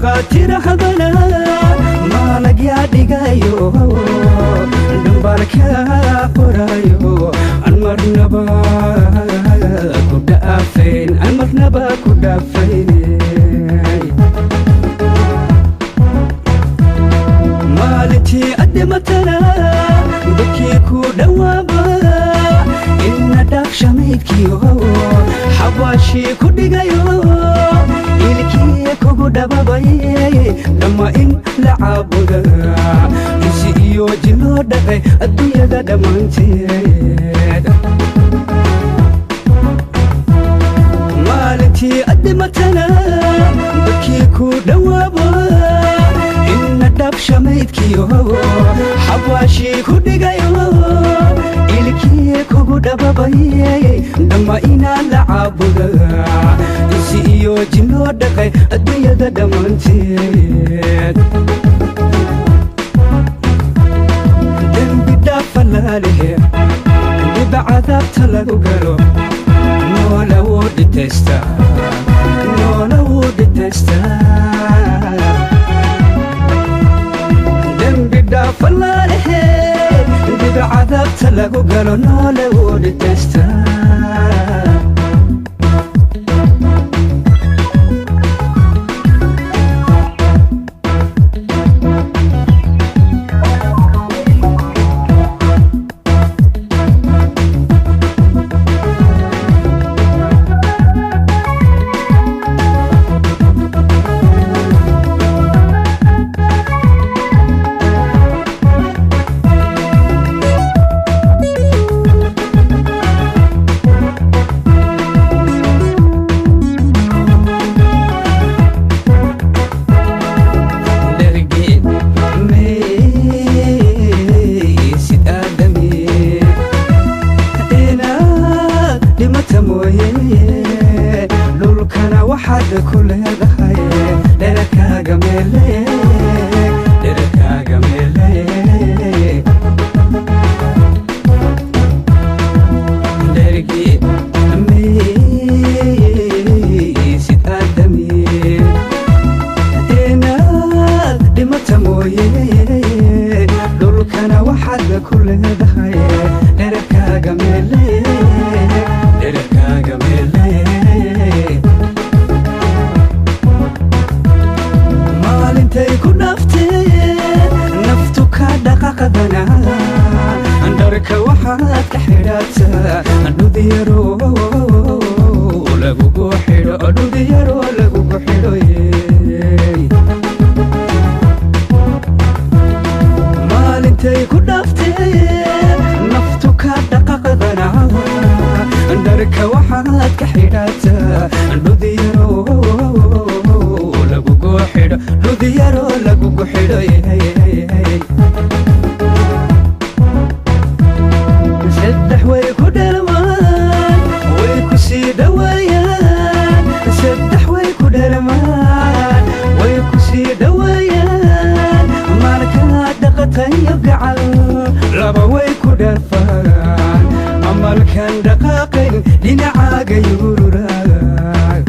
dhaqaatiir hadana maalag yaa dhigayo dhambalka qorayo aan marnaba ku dhaafayn maalintii addimatana dadkii ku dhawaaba ina dhaafshamaydkiyo xabaashii ku dhigayo ilkii kugu dhababay dhamma in la caabuda insi iyo jiloo dhaqay adduunyada dhammaanteed maalintii addimatana dadkii ku dhawaaba ina dhaafshamaydkiyo xabaashii ku dhigayo ilkii kugu dhababay dhamma inaan la caabuda insi iyo jiloo dhaqay adduunyada dhammaanteed dembi dhaafa laalehe dhiba cadaabta lagu galo noola wuu dhitaystaa dembi dhaafa laalehe dhiba cadaabta lagu galo noola wuu dhitaystaa dhulkana waxaad ku leedahay dhererkaaga meele dhergii maysid aadami inaad dhimata mooye dhulkana waxaad ku leedahay dhererkaaga meele maalintay ku dhaaftee naftu ka dhaqaqadana dharka waxaad ka xidhataa dhudiyaro lagugu xidho maalintay ku dhaaftee naftu ka dhaqaqadana dharka waxaad ka xidhataa dhudiyaro lagugu xidho saddex way ku dhalmaan way ku sii dhawaayaan saddex way ku dhalmaan way ku sii dhawaayaan maalkaad dhaqatayo gacal laba way ku dhaafaan amalkan dhaqaaqayn dhinacaaga yuururaag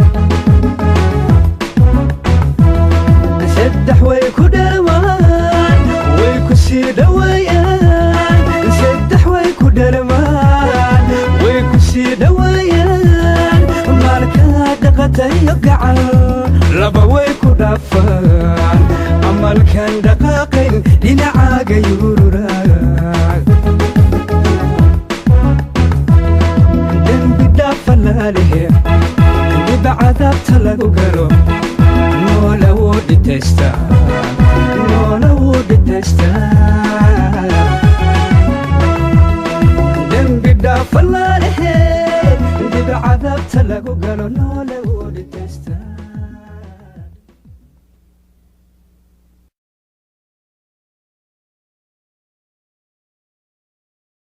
saddex way ku dhalmaan way ku sii dhawaayaan saddex way ku dhalmaan way ku sii dhawaayaan maalkaad dhaqatayo gacal laba way ku dhaafaan amalkan dhaqaaqayn dhinacaaga yuururaag dembi dhaafa laalehe dhiba cadaabta lagu galo noola wuu dhitaystaa dembi dhaafa laalehe dhiba cadaabta lagu galo noola